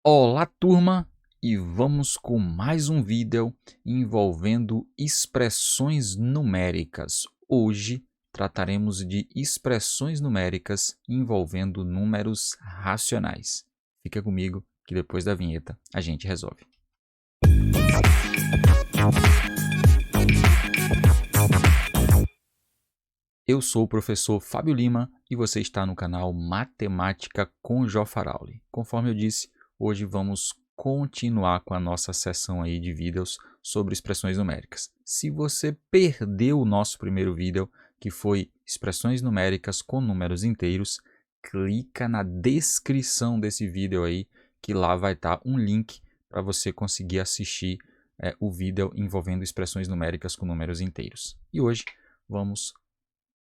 Olá, turma, e vamos com mais um vídeo envolvendo expressões numéricas. Hoje trataremos de expressões numéricas envolvendo números racionais. Fica comigo que depois da vinheta a gente resolve. Eu sou o professor Fábio Lima e você está no canal Matemática com Jó Farauli. Conforme eu disse, hoje vamos continuar com a nossa sessão aí de vídeos sobre expressões numéricas. Se você perdeu o nosso primeiro vídeo, que foi expressões numéricas com números inteiros, clica na descrição desse vídeo aí, que lá vai estar um link para você conseguir assistir o vídeo envolvendo expressões numéricas com números inteiros. E hoje vamos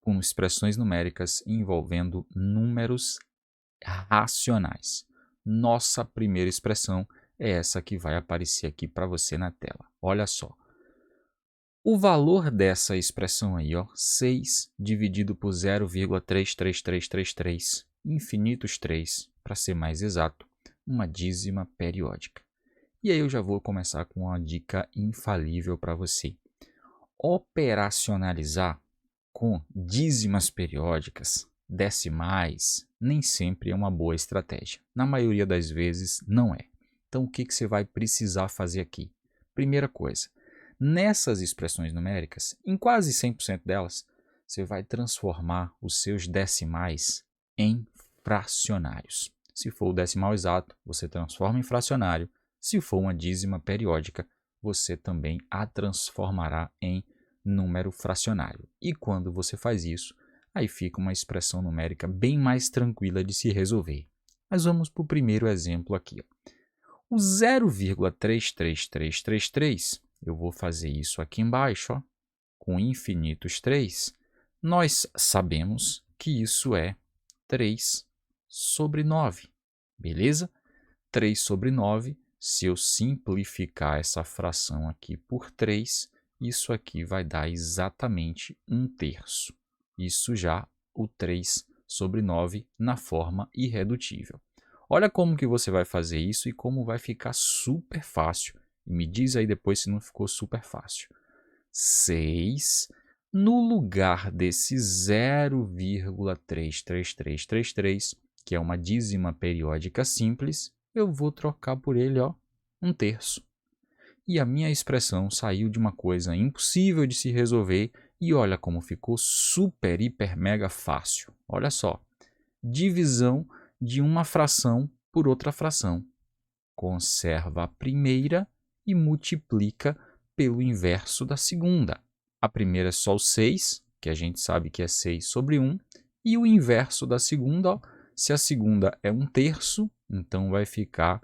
com expressões numéricas envolvendo números racionais. Nossa primeira expressão é essa que vai aparecer aqui para você na tela. Olha só. O valor dessa expressão aí, 6 dividido por 0,33333, infinitos 3, para ser mais exato, uma dízima periódica. E aí eu já vou começar com uma dica infalível para você. Operacionalizar com dízimas periódicas, decimais, nem sempre é uma boa estratégia. Na maioria das vezes, não é. Então, o que você vai precisar fazer aqui? Primeira coisa, nessas expressões numéricas, em quase 100% delas, você vai transformar os seus decimais em fracionários. Se for o decimal exato, você transforma em fracionário. Se for uma dízima periódica, você também a transformará em número fracionário. E quando você faz isso, aí fica uma expressão numérica bem mais tranquila de se resolver. Mas vamos para o primeiro exemplo aqui. O 0,33333, eu vou fazer isso aqui embaixo, com infinitos 3, nós sabemos que isso é 3 sobre 9, beleza? 3 sobre 9, se eu simplificar essa fração aqui por 3, isso aqui vai dar exatamente 1/3. Isso já o 3 sobre 9 na forma irredutível. Olha como que você vai fazer isso e como vai ficar super fácil. E me diz aí depois se não ficou super fácil. 6, no lugar desse 0,33333, que é uma dízima periódica simples, eu vou trocar por ele 1/3. E a minha expressão saiu de uma coisa impossível de se resolver e olha como ficou super, hiper, mega fácil. Olha só, divisão de uma fração por outra fração. Conserva a primeira e multiplica pelo inverso da segunda. A primeira é só o 6, que a gente sabe que é 6 sobre 1, e o inverso da segunda, se a segunda é 1/3, então vai ficar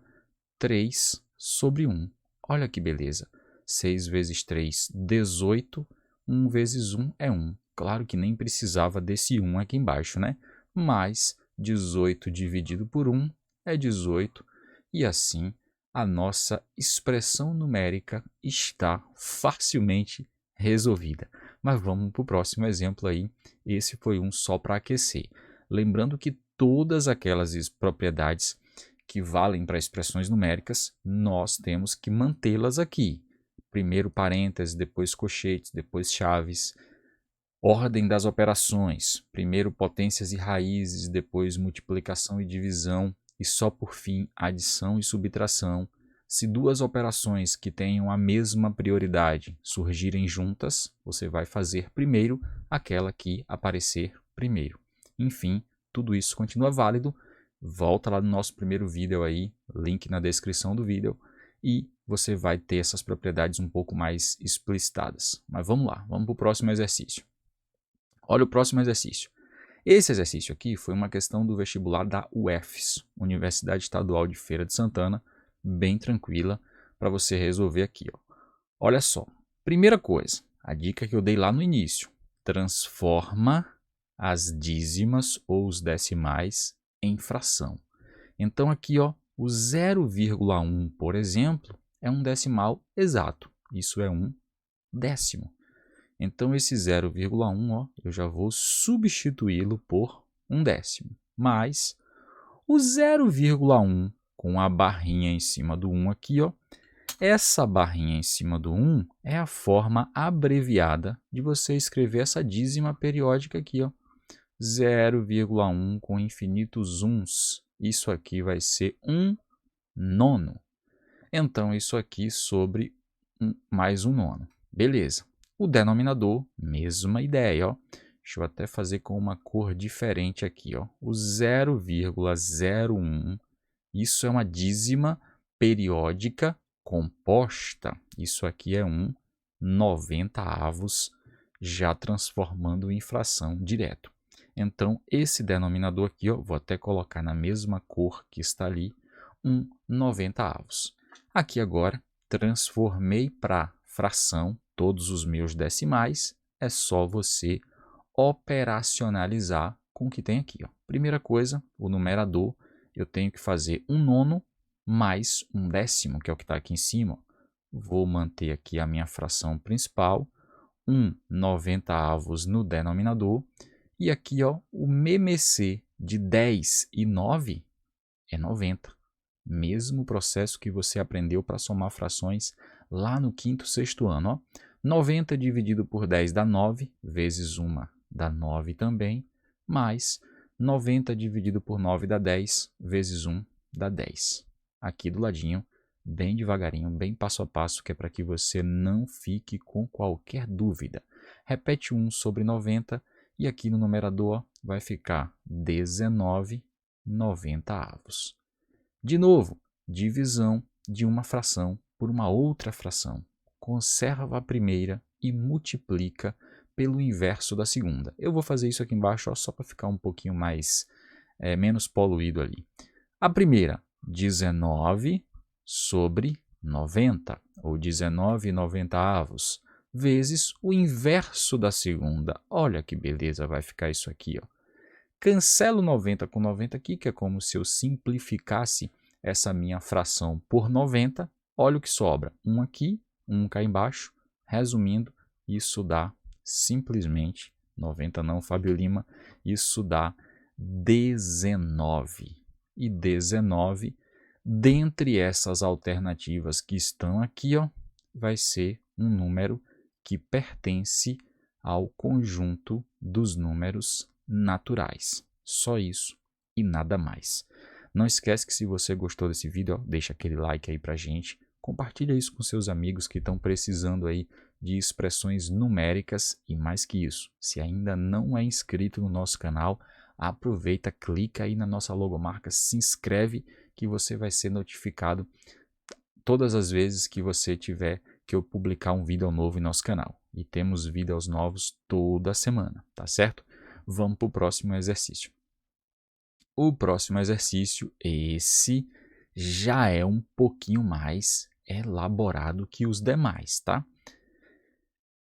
3 sobre 1. Olha que beleza. 6 vezes 3, 18. 1 vezes 1 é 1. Claro que nem precisava desse 1 aqui embaixo, né? Mas 18 dividido por 1 é 18. E assim, a nossa expressão numérica está facilmente resolvida. Mas vamos para o próximo exemplo aí. Esse foi um só para aquecer. Lembrando que todas aquelas propriedades que valem para expressões numéricas, nós temos que mantê-las aqui. Primeiro parênteses, depois colchetes, depois chaves. Ordem das operações. Primeiro potências e raízes, depois multiplicação e divisão, e só por fim adição e subtração. Se duas operações que tenham a mesma prioridade surgirem juntas, você vai fazer primeiro aquela que aparecer primeiro. Enfim, tudo isso continua válido. Volta lá no nosso primeiro vídeo aí, link na descrição do vídeo, e você vai ter essas propriedades um pouco mais explicitadas. Mas vamos lá, vamos para o próximo exercício. Olha o próximo exercício. Esse exercício aqui foi uma questão do vestibular da UFES, Universidade Estadual de Feira de Santana, bem tranquila para você resolver aqui. Olha só, primeira coisa, a dica que eu dei lá no início, transforma as dízimas ou os decimais em fração. Então aqui, o 0,1, por exemplo, é um decimal exato. Isso é um décimo. Então esse 0,1, eu já vou substituí-lo por um décimo. Mas o 0,1 com a barrinha em cima do 1 aqui, ó. Essa barrinha em cima do 1 é a forma abreviada de você escrever essa dízima periódica aqui, ó. 0,1 com infinitos uns. Isso aqui vai ser 1/9. Então, isso aqui sobre mais 1/9. Beleza. O denominador, mesma ideia, ó. Deixa eu até fazer com uma cor diferente aqui, ó. O 0,01, isso é uma dízima periódica composta. Isso aqui é 1/90, já transformando em fração direto. Então, esse denominador aqui, ó, vou até colocar na mesma cor que está ali, 1/90. Aqui agora, transformei para fração todos os meus decimais, é só você operacionalizar com o que tem aqui, ó. Primeira coisa, o numerador, eu tenho que fazer 1/9 mais 1/10, que é o que está aqui em cima. Vou manter aqui a minha fração principal, 1/90 no denominador. E aqui, ó, o MMC de 10 e 9 é 90. Mesmo processo que você aprendeu para somar frações lá no 5º, 6º ano. Ó. 90 dividido por 10 dá 9, vezes 1 dá 9 também, mais 90 dividido por 9 dá 10, vezes 1 dá 10. Aqui do ladinho, bem devagarinho, bem passo a passo, que é para que você não fique com qualquer dúvida. Repete 1 sobre 90 e aqui no numerador vai ficar 19/90. De novo, divisão de uma fração por uma outra fração. Conserva a primeira e multiplica pelo inverso da segunda. Eu vou fazer isso aqui embaixo ó, só para ficar um pouquinho mais, menos poluído ali. A primeira, 19 sobre 90, ou 19/90, vezes o inverso da segunda. Olha que beleza vai ficar isso aqui, ó. Cancelo 90 com 90 aqui, que é como se eu simplificasse essa minha fração por 90. Olha o que sobra. 1 aqui, 1 cá embaixo. Resumindo, isso dá simplesmente, 90 não, Fábio Lima, isso dá 19. E 19, dentre essas alternativas que estão aqui, ó, vai ser um número que pertence ao conjunto dos números naturais. Só isso e nada mais. Não esquece que se você gostou desse vídeo, ó, deixa aquele like aí pra gente. Compartilha isso com seus amigos que estão precisando aí de expressões numéricas e mais que isso. Se ainda não é inscrito no nosso canal, aproveita, clica aí na nossa logomarca, se inscreve que você vai ser notificado todas as vezes que você tiver que eu publicar um vídeo novo em nosso canal. E temos vídeos novos toda semana, tá certo? Vamos para o próximo exercício. O próximo exercício, esse já é um pouquinho mais elaborado que os demais, tá?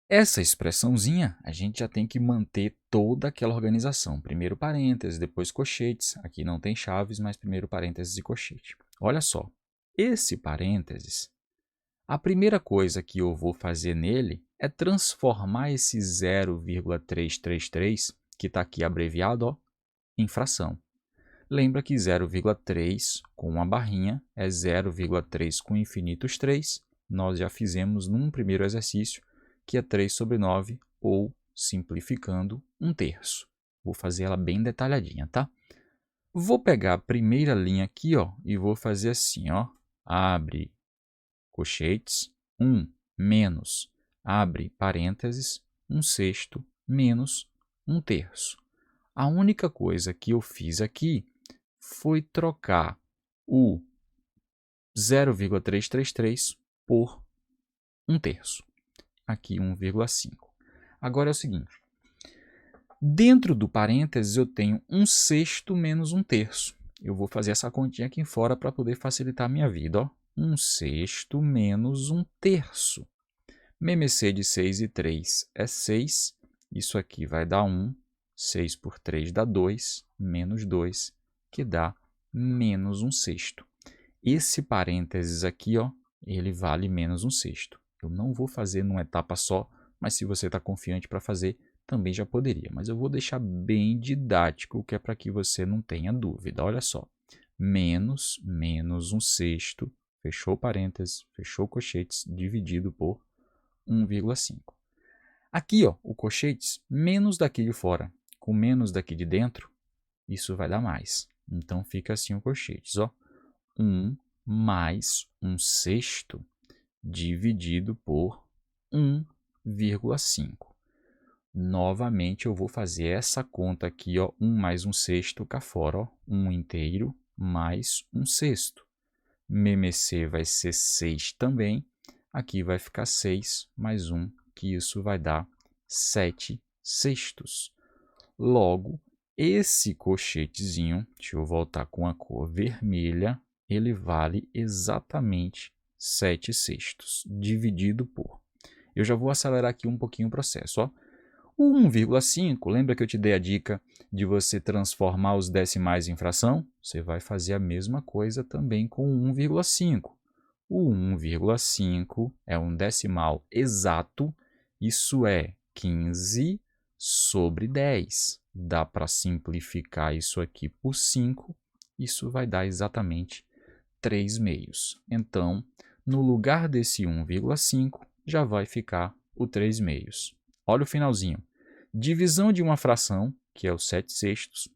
Essa expressãozinha, a gente já tem que manter toda aquela organização. Primeiro parênteses, depois colchetes. Aqui não tem chaves, mas primeiro parênteses e colchete. Olha só, esse parênteses, a primeira coisa que eu vou fazer nele é transformar esse 0,333, que está aqui abreviado, ó, em fração. Lembra que 0,3 com uma barrinha é 0,3 com infinitos 3. Nós já fizemos num primeiro exercício, que é 3 sobre 9, ou, simplificando, 1/3. Vou fazer ela bem detalhadinha, tá? Vou pegar a primeira linha aqui, ó, e vou fazer assim, ó. Abre colchetes, 1 menos, abre parênteses, 1/6 menos 1/3. A única coisa que eu fiz aqui foi trocar o 0,333 por 1/3. Aqui 1,5. Agora é o seguinte, dentro do parênteses eu tenho 1/6 menos 1/3. Eu vou fazer essa continha aqui fora para poder facilitar a minha vida, ó. 1/6 menos 1/3. MMC de 6 e 3 é 6. Isso aqui vai dar 1. 6 por 3 dá 2, menos 2, que dá menos 1/6. Esse parênteses aqui, ó, ele vale menos 1/6. Eu não vou fazer numa etapa só, mas se você está confiante para fazer, também já poderia. Mas eu vou deixar bem didático, que é para que você não tenha dúvida. Olha só, menos 1/6, fechou parênteses, fechou colchetes, dividido por 1,5. Aqui, ó, o colchetes, menos daqui de fora com menos daqui de dentro, isso vai dar mais. Então, fica assim o colchetes, ó. 1 mais 1/6 dividido por 1,5. Novamente, eu vou fazer essa conta aqui, ó, 1 mais 1/6 cá fora, ó, 1 inteiro mais 1/6. MMC vai ser 6 também, aqui vai ficar 6 mais 1, que isso vai dar 7/6. Logo, esse colchetezinho, deixa eu voltar com a cor vermelha, ele vale exatamente 7/6, dividido por... Eu já vou acelerar aqui um pouquinho o processo, ó. O 1,5, lembra que eu te dei a dica de você transformar os decimais em fração? Você vai fazer a mesma coisa também com o 1,5. O 1,5 é um decimal exato, isso é 15/10. Dá para simplificar isso aqui por 5, isso vai dar exatamente 3/2. Então, no lugar desse 1,5, já vai ficar o 3/2. Olha o finalzinho. Divisão de uma fração, que é o 7/6,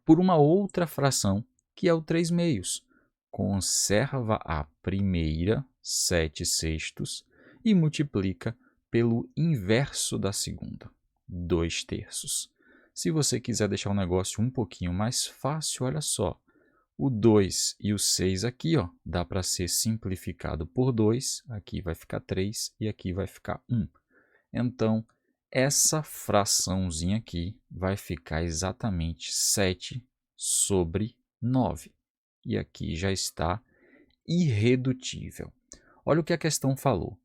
por uma outra fração, que é o 3/2. Conserva a primeira, 7/6, e multiplica pelo inverso da segunda, 2/3. Se você quiser deixar o negócio um pouquinho mais fácil, olha só. O 2 e o 6 aqui, ó, dá para ser simplificado por 2, aqui vai ficar 3 e aqui vai ficar 1. Então, essa fraçãozinha aqui vai ficar exatamente 7/9. E aqui já está irredutível. Olha o que a questão falou.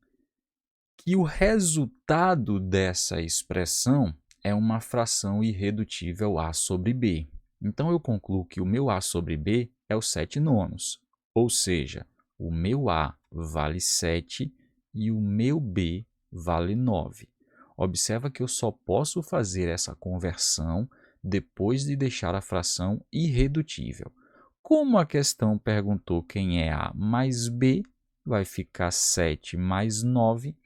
Que o resultado dessa expressão é uma fração irredutível a sobre b. Então, eu concluo que o meu a sobre b é o 7/9. Ou seja, o meu a vale 7 e o meu b vale 9. Observa que eu só posso fazer essa conversão depois de deixar a fração irredutível. Como a questão perguntou quem é a mais b, vai ficar 7 mais 9,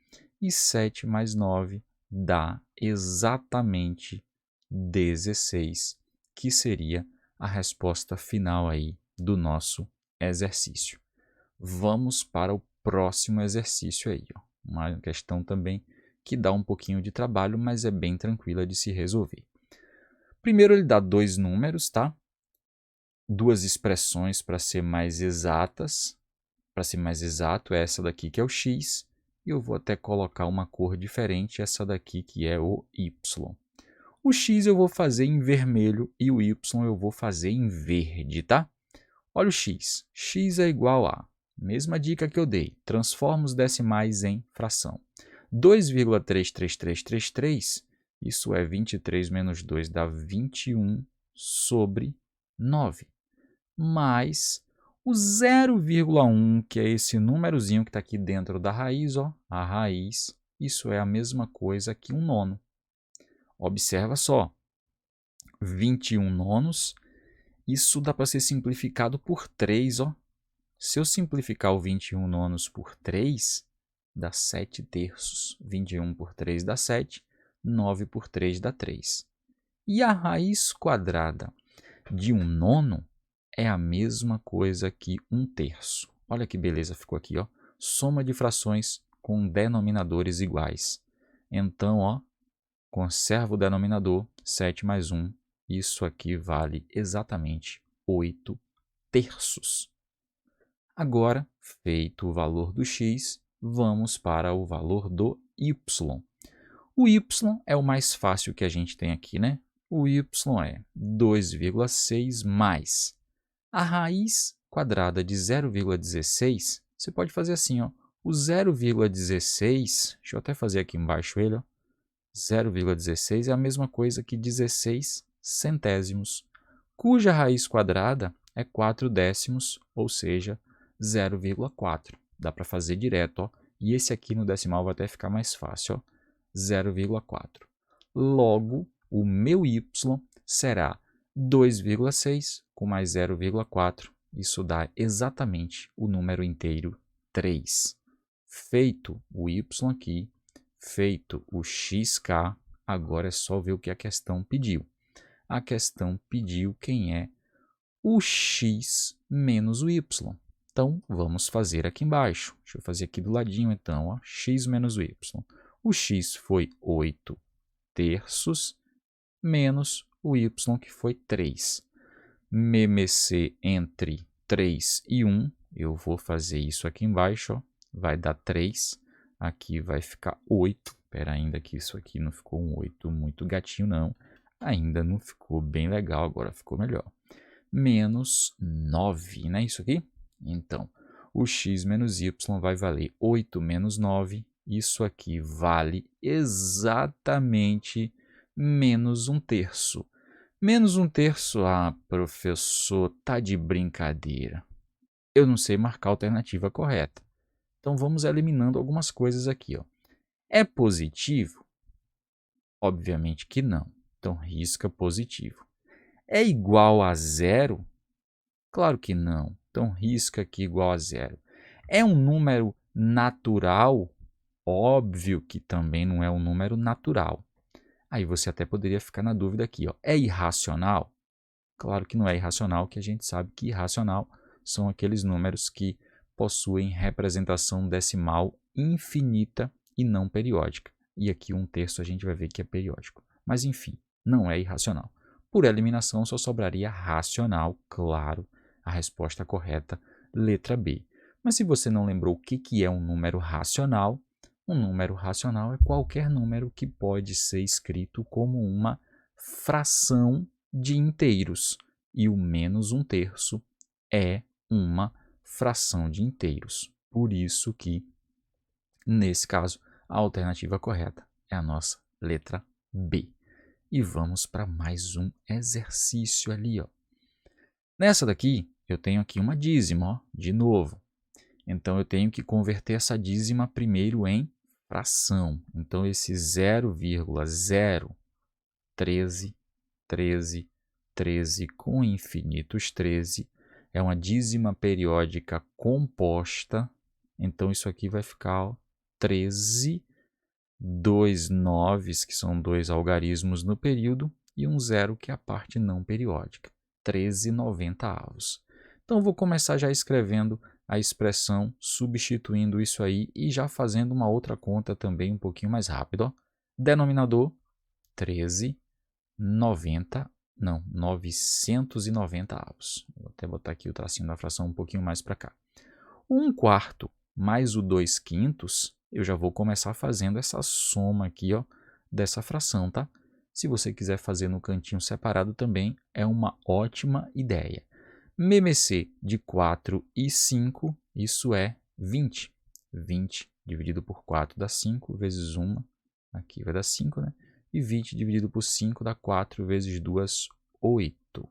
e 7 mais 9 dá exatamente 16, que seria a resposta final aí do nosso exercício. Vamos para o próximo exercício aí, ó. Uma questão também que dá um pouquinho de trabalho, mas é bem tranquila de se resolver. Primeiro ele dá dois números, tá? Duas expressões para ser mais exatas. Para ser mais exato, é essa daqui que é o x, e eu vou até colocar uma cor diferente, essa daqui que é o y. O x eu vou fazer em vermelho e o y eu vou fazer em verde, tá? Olha o x. X é igual a, mesma dica que eu dei, transforma os decimais em fração. 2,33333, isso é 23 menos 2, dá 21/9. Mais o 0,1, que é esse númerozinho que está aqui dentro da raiz, ó, a raiz, isso é a mesma coisa que 1/9. Observa só, 21/9, isso dá para ser simplificado por 3, ó. Se eu simplificar o 21/9 por 3, dá 7/3. 21 por 3 dá 7, 9 por 3 dá 3. E a raiz quadrada de 1/9 é a mesma coisa que 1/3. Olha que beleza ficou aqui, ó. Soma de frações com denominadores iguais. Então, ó, conserva o denominador, 7 mais 1. Isso aqui vale exatamente 8/3. Agora, feito o valor do x, vamos para o valor do y. O y é o mais fácil que a gente tem aqui, né? O y é 2,6 mais a raiz quadrada de 0,16. Você pode fazer assim, ó. O 0,16, deixa eu até fazer aqui embaixo ele, ó. 0,16 é a mesma coisa que 16 centésimos, cuja raiz quadrada é 4 décimos, ou seja, 0,4. Dá para fazer direto, ó. E esse aqui no decimal vai até ficar mais fácil, ó. 0,4. Logo, o meu y será 2,6 com mais 0,4, isso dá exatamente o número inteiro 3. Feito o y aqui, feito o xk, agora é só ver o que a questão pediu. A questão pediu quem é o x menos o y. Então, vamos fazer aqui embaixo. Deixa eu fazer aqui do ladinho, então, ó, x menos o y. O x foi 8 terços menos o y, que foi 3. MMC entre 3 e 1, eu vou fazer isso aqui embaixo, ó, vai dar 3. Aqui vai ficar 8. Espera ainda que isso aqui não ficou um 8 muito gatinho, não. Ainda não ficou bem legal, agora ficou melhor. Menos 9, não é isso aqui? Então, o x menos y vai valer 8 menos 9. Isso aqui vale exatamente menos 1/3. Menos 1/3? Ah, professor, tá de brincadeira. Eu não sei marcar a alternativa correta. Então, vamos eliminando algumas coisas aqui, ó. É positivo? Obviamente que não. Então, risca positivo. É igual a 0? Claro que não. Então, risca aqui igual a 0. É um número natural? Óbvio que também não é um número natural. Aí você até poderia ficar na dúvida aqui, ó. É irracional? Claro que não é irracional, que a gente sabe que irracional são aqueles números que possuem representação decimal infinita e não periódica. E aqui 1/3 a gente vai ver que é periódico. Mas enfim, não é irracional. Por eliminação, só sobraria racional, claro, a resposta correta, letra B. Mas se você não lembrou o que é um número racional, um número racional é qualquer número que pode ser escrito como uma fração de inteiros. E o menos 1/3 é uma fração de inteiros. Por isso que, nesse caso, a alternativa correta é a nossa letra B. E vamos para mais um exercício ali, ó. Nessa daqui, eu tenho aqui uma dízima, ó, de novo. Então, eu tenho que converter essa dízima primeiro em fração. Então, esse 0,01313 com infinitos 13 é uma dízima periódica composta. Então, isso aqui vai ficar, ó, 13, 2 noves, que são 2 algarismos no período, e um 0, que é a parte não periódica. 13/90. Então, eu vou começar já escrevendo a expressão, substituindo isso aí e já fazendo uma outra conta também um pouquinho mais rápido, ó. Denominador, 990. Vou até botar aqui o tracinho da fração um pouquinho mais para cá. O 1/4 mais o 2/5, eu já vou começar fazendo essa soma aqui, ó, dessa fração, tá? Se você quiser fazer no cantinho separado também, é uma ótima ideia. MMC de 4 e 5, isso é 20. 20 dividido por 4 dá 5, vezes 1, aqui vai dar 5, né? E 20 dividido por 5 dá 4, vezes 2, 8.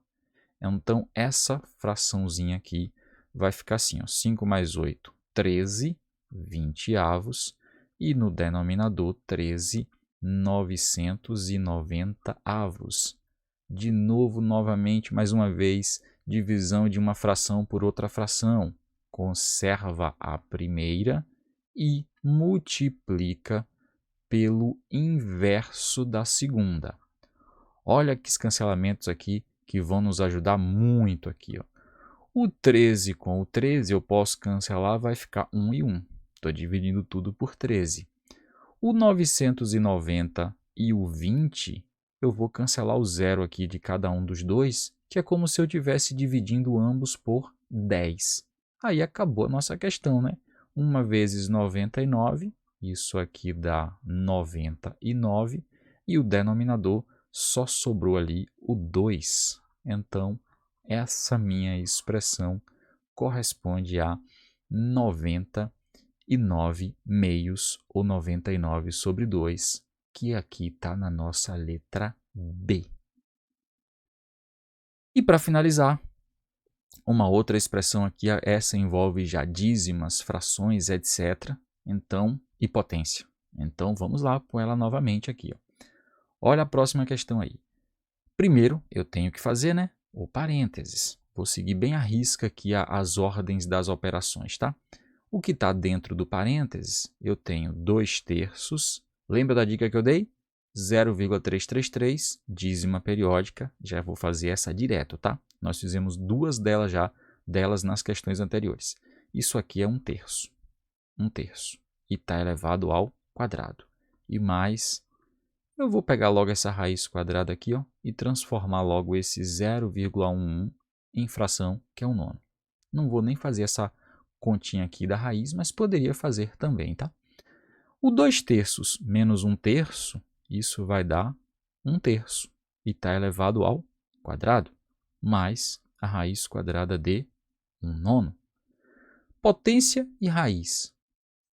Então, essa fraçãozinha aqui vai ficar assim, ó, 5 mais 8, 13, 20avos, e no denominador 13, 990avos. De novo, novamente, mais uma vez, divisão de uma fração por outra fração. Conserva a primeira e multiplica pelo inverso da segunda. Olha que cancelamentos aqui que vão nos ajudar muito aqui, ó. O 13 com o 13 eu posso cancelar, vai ficar 1 e 1. Estou dividindo tudo por 13. O 990 e o 20, eu vou cancelar o 0 aqui de cada um dos dois, que é como se eu estivesse dividindo ambos por 10. Aí acabou a nossa questão, né? 1 vezes 99, isso aqui dá 99, e o denominador só sobrou ali o 2. Então, essa minha expressão corresponde a 99 meios, ou 99/2, que aqui está na nossa letra B. E para finalizar, uma outra expressão aqui, essa envolve já dízimas, frações, etc. Então, e potência. Então, vamos lá com ela novamente aqui, ó. Olha a próxima questão aí. Primeiro, eu tenho que fazer, né, o parênteses. Vou seguir bem à risca aqui as ordens das operações, tá? O que está dentro do parênteses, eu tenho 2/3. Lembra da dica que eu dei? 0,333, dízima periódica. Já vou fazer essa direto, tá? Nós fizemos 2 delas nas questões anteriores. Isso aqui é 1/3. 1/3. E está elevado ao quadrado. E mais, eu vou pegar logo essa raiz quadrada aqui, ó, e transformar logo esse 0,11 em fração, que é 1/9. Não vou nem fazer essa continha aqui da raiz, mas poderia fazer também, tá? O 2/3 menos 1/3, isso vai dar 1/3. E está elevado ao quadrado, mais a raiz quadrada de 1/9. Potência e raiz.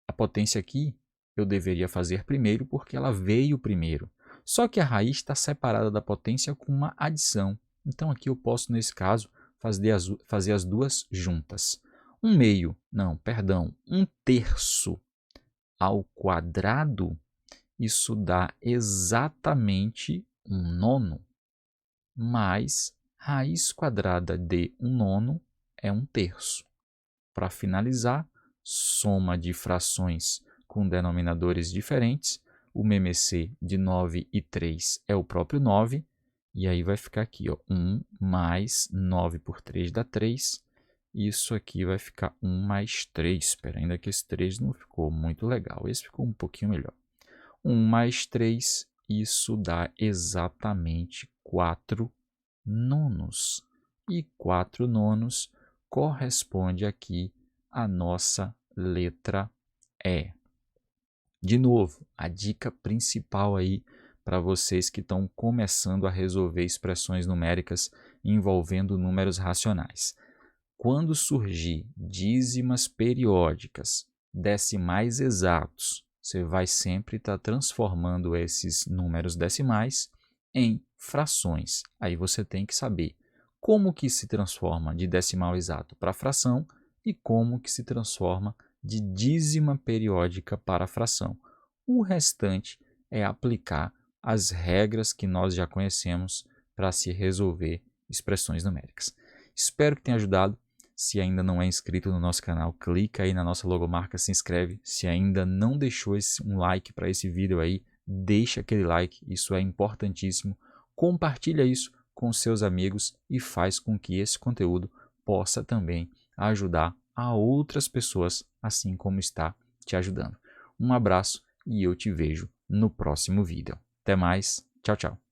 A potência aqui eu deveria fazer primeiro porque ela veio primeiro. Só que a raiz está separada da potência com uma adição. Então aqui eu posso, nesse caso, fazer as duas juntas. 1/3 ao quadrado, isso dá exatamente 1/9. Mais raiz quadrada de 1/9 é 1/3. Para finalizar, soma de frações com denominadores diferentes. O MMC de 9 e 3 é o próprio 9. E aí vai ficar aqui, ó, 1 mais 9 por 3 dá 3. Isso aqui vai ficar 1 mais 3. Espera, ainda que esse 3 não ficou muito legal. Esse ficou um pouquinho melhor. 1 mais 3, isso dá exatamente 4/9. E 4/9 corresponde aqui à nossa letra E. De novo, a dica principal aí para vocês que estão começando a resolver expressões numéricas envolvendo números racionais. Quando surgir dízimas periódicas, decimais exatos, você vai sempre estar transformando esses números decimais em frações. Aí você tem que saber como que se transforma de decimal exato para fração e como que se transforma de dízima periódica para fração. O restante é aplicar as regras que nós já conhecemos para se resolver expressões numéricas. Espero que tenha ajudado. Se ainda não é inscrito no nosso canal, clica aí na nossa logomarca, se inscreve. Se ainda não deixou um like para esse vídeo aí, deixa aquele like, isso é importantíssimo. Compartilha isso com seus amigos e faz com que esse conteúdo possa também ajudar a outras pessoas, assim como está te ajudando. Um abraço e eu te vejo no próximo vídeo. Até mais, tchau, tchau.